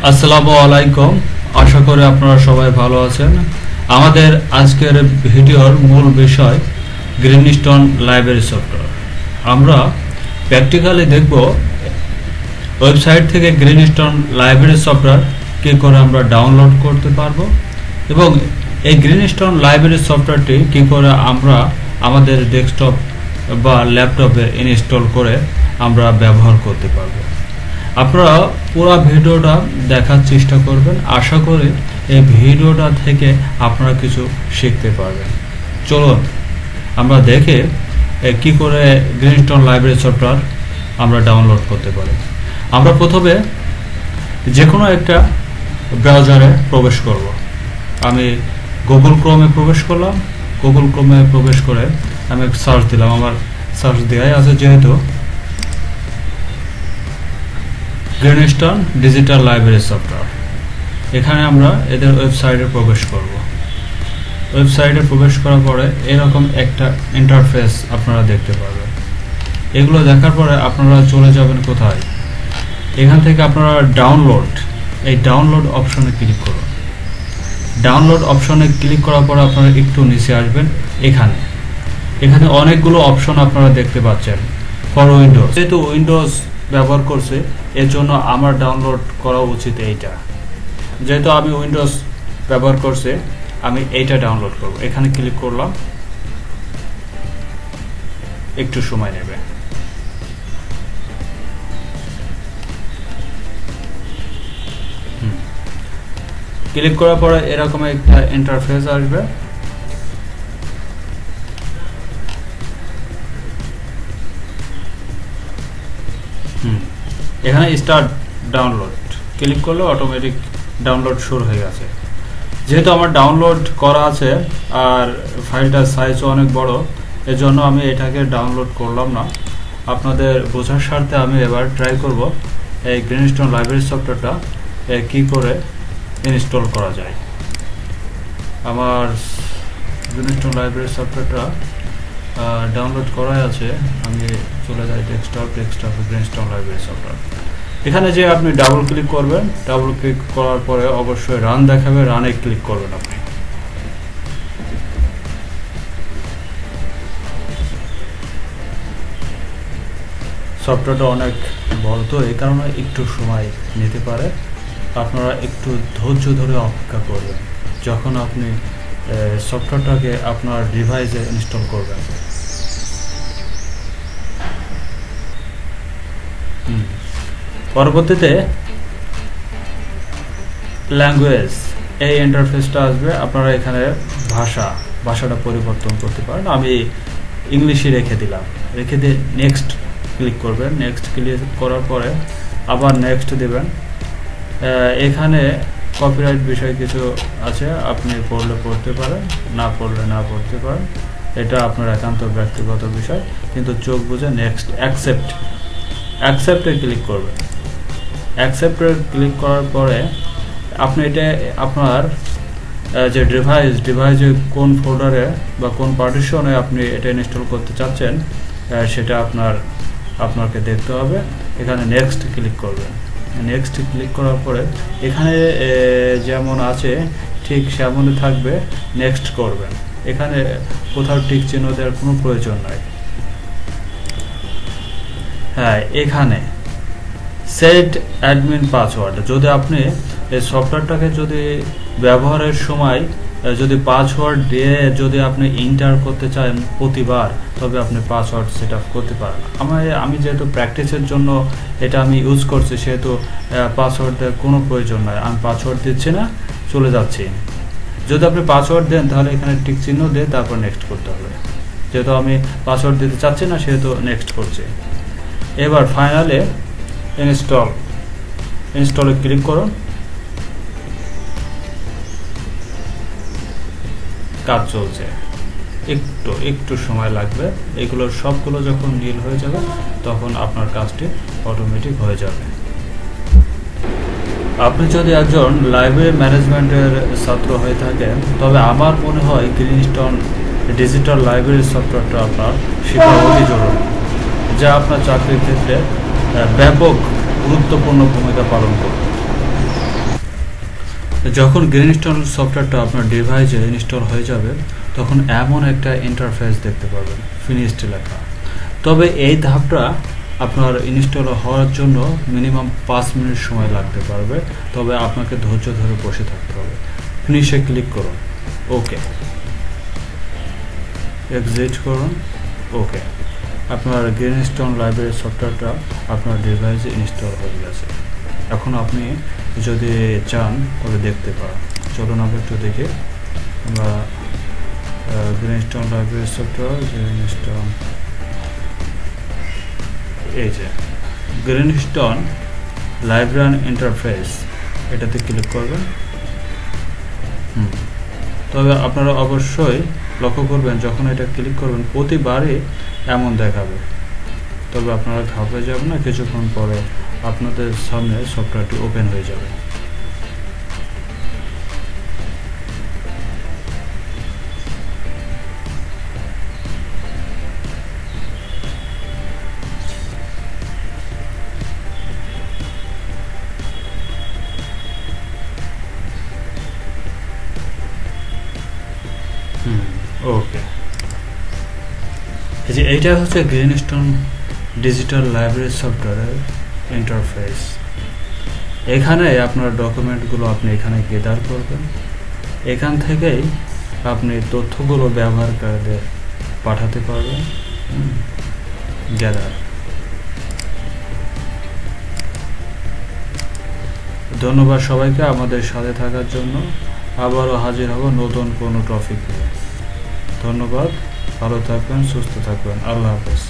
আসসালামু আলাইকুম। আশা করি আপনারা সবাই ভালো আছেন। আমাদের আজকের ভিডিওর মূল বিষয় গ্রিনস্টোন লাইব্রেরি সফটওয়্যার। আমরা প্র্যাকটিক্যালি দেখব ওয়েবসাইট থেকে গ্রিনস্টোন লাইব্রেরি সফটওয়্যার কী করে আমরা ডাউনলোড করতে পারবো এবং এই গ্রিনস্টোন লাইব্রেরি সফটওয়্যারটি কী করে আমরা আমাদের ডেস্কটপ বা ল্যাপটপে ইনস্টল করে আমরা ব্যবহার করতে পারবো। আপনারা পুরো ভিডিওটা দেখার চেষ্টা করবেন। আশা করি এই ভিডিওটা থেকে আপনারা কিছু শিখতে পারবেন। চলুন আমরা দেখে কি করে গ্রিনস্টোন লাইব্রেরি সফটওয়্যার আমরা ডাউনলোড করতে পারি। আমরা প্রথমে যে কোনো একটা ব্রাউজারে প্রবেশ করব। আমি গুগল ক্রোমে প্রবেশ করলাম। গুগল ক্রোমে প্রবেশ করে আমি সার্চ দিলাম। আমার সার্চ দেওয়াই আছে যেহেতু গ্রিনস্টোন ডিজিটাল লাইব্রেরি সফটওয়্যার। এখানে আমরা এদের ওয়েবসাইটে প্রবেশ করব। ওয়েবসাইটে প্রবেশ করার পরে এরকম একটা ইন্টারফেস আপনারা দেখতে পাবেন। এগুলো দেখার পরে আপনারা চলে যাবেন কোথায়, এখান থেকে আপনারা এই ডাউনলোড অপশনে ক্লিক করুন। ডাউনলোড অপশনে ক্লিক করার পরে আপনারা একটু নিচে আসবেন। এখানে অনেকগুলো অপশন আপনারা দেখতে পাচ্ছেন ফর উইন্ডোজ। যেহেতু উইন্ডোজ ব্যবহার করছে এর জন্য আমার ডাউনলোড করা উচিত এইটা। যেহেতু আমি উইন্ডোজ ব্যবহার করছে আমি এইটা ডাউনলোড করব। এখানে ক্লিক করলাম, একটু সময় নেবে। ক্লিক করার পরে এরকম একটা ইন্টারফেস আসবে। এখানে স্টার্ট ডাউনলোড ক্লিক করলে অটোমেটিক ডাউনলোড শুরু হয়ে গেছে। যেহেতু আমার ডাউনলোড করা আছে আর ফাইলটার সাইজও অনেক বড়, এজন্য আমি এটাকে ডাউনলোড করলাম না। আপনাদের বোঝার স্বার্থে আমি এবার ট্রাই করব এই গ্রিনস্টোন লাইব্রেরি সফটওয়্যারটা কি করে ইনস্টল করা যায়। আমার গ্রিনস্টোন লাইব্রেরি সফটওয়্যারটা ডাউনলোড করাই আছে। আমি চলে যাই ডেস্কটপে গ্রিনস্টোন লাইব্রেরি সফটওয়্যার। এখানে যে আপনি ডাবল ক্লিক করবেন, ডাবল ক্লিক করার পরে অবশ্যই রান দেখাবে, রানে ক্লিক করবেন। আপনি সফটওয়্যারটা অনেক বড় তো এই কারণে একটু সময় নিতে পারে। আপনারা একটু ধৈর্য ধরে অপেক্ষা করবেন যখন আপনি সফটওয়্যারটাকে আপনার ডিভাইসে ইনস্টল করবেন। পরবর্তীতে ল্যাঙ্গুয়েজ এই ইন্টারফেসটা আসবে। আপনারা এখানে ভাষাটা পরিবর্তন করতে পারেন। আমি ইংলিশে রেখে দিলাম। রেখে দিয়ে নেক্সট ক্লিক করবেন। নেক্সট ক্লিক করার পরে আবার নেক্সট দেবেন। এখানে কপিরাইট বিষয় কিছু আছে, আপনি পড়লে পড়তে পারেন, না পড়লে না পড়তে পারেন। এটা আপনার একান্ত ব্যক্তিগত বিষয়, কিন্তু চোখ বুঝে নেক্সট অ্যাকসেপ্টে ক্লিক করবেন। অ্যাকসেপ্টে ক্লিক করার পরে আপনি এটা আপনার যে ডিভাইসে কোন ফোল্ডারে বা কোন পার্টিশনে আপনি এটা ইনস্টল করতে চাচ্ছেন সেটা আপনাকে দেখতে হবে। এখানে নেক্সট ক্লিক করবেন। নেক্সট ক্লিক করার পরে এখানে যেমন আছে ঠিক সেমনই থাকবে, নেক্সট করবেন। এখানে কোথাও টিক চিহ্ন দেওয়ার কোনো প্রয়োজন নাই। হ্যাঁ, এখানে সেট অ্যাডমিন পাসওয়ার্ড, যদি আপনি এই সফটওয়্যারটাকে যদি ব্যবহারের সময় যদি পাসওয়ার্ড দিয়ে যদি আপনি এন্টার করতে চান প্রতিবার, তবে আপনি পাসওয়ার্ড সেট আপ করতে পারেন। আমি যেহেতু প্র্যাকটিসের জন্য এটা আমি ইউজ করছি, সেহেতু পাসওয়ার্ড দেওয়ার কোনো প্রয়োজন নয়। আমি পাসওয়ার্ড দিচ্ছি না, চলে যাচ্ছি। যদি আপনি পাসওয়ার্ড দেন তাহলে এখানে টিক চিহ্ন দিয়ে তারপর নেক্সট করতে হবে। যেহেতু আমি পাসওয়ার্ড দিতে চাচ্ছি না সেহেতু নেক্সট করছি। এবার ফাইনালে ইনস্টলে ক্লিক করুন। কাজ চলছে, একটু সময় লাগবে। এগুলোর সবগুলো যখন নীল হয়ে যাবে তখন আপনার কাজটি অটোমেটিক হয়ে যাবে। আপনি যদি একজন লাইব্রেরি ম্যানেজমেন্টের ছাত্র হয়ে থাকেন তবে আমার মনে হয় গ্রিনস্টোন ডিজিটাল লাইব্রেরি সফটওয়্যারটা আপনার শেখা অতি জরুরি, যা আপনার চাকরির ক্ষেত্রে ব্যাপক গুরুত্বপূর্ণ ভূমিকা পালন করবে। যখন গ্রিনস্টোন সফটওয়্যারটা আপনার ডিভাইসে ইনস্টল হয়ে যাবে তখন এমন একটা ইন্টারফেস দেখতে পাবেন, ফিনিশড লেখা। তবে এই ধাপটা আপনার ইনস্টল হওয়ার জন্য মিনিমাম 5 মিনিট সময় লাগতে পারবে, তবে আপনাকে ধৈর্য ধরে বসে থাকতে হবে। ফিনিশে ক্লিক করুন, ওকে, এক্সিট করুন, ওকে। আপনার গ্রিনস্টোন লাইব্রেরি সফটওয়্যারটা আপনার ডিভাইসে ইনস্টল হয়ে গেছে। এখন আপনি যদি চান তবে দেখতে পারেন। চলুন আমরা একটু দেখি। আমরা গ্রিনস্টোন লাইব্রেরি সফটওয়্যার, গ্রিনস্টোন, এই যে গ্রিনস্টোন লাইব্রেরি ইন্টারফেস, এটাতে ক্লিক করবেন। তবে আপনারা অবশ্যই লক্ষ্য করবেন যখন এটা ক্লিক করবেন প্রতিবারই এমন দেখাবে, তবে আপনারা ঘাবড়ে যাবেন না, কিছুক্ষণ পরে আপনাদের সামনে সফটওয়্যারটি ওপেন হয়ে যাবে। ওকে, এইটা হচ্ছে গ্রিনস্টোন ডিজিটাল লাইব্রেরি সফটওয়্যারের ইন্টারফেস। এখানে আপনার ডকুমেন্টগুলো আপনি এখানে গেদার করবেন। এখান থেকেই আপনি তথ্যগুলো ব্যবহারকারীদের পাঠাতে পারবেন। গ্যাদার। ধন্যবাদ সবাইকে আমাদের সাথে থাকার জন্য। আবারও হাজির হব নতুন কোনো টপিক নিয়ে। ধন্যবাদ, ভালো থাকবেন, সুস্থ থাকবেন, আল্লাহ হাফেজ।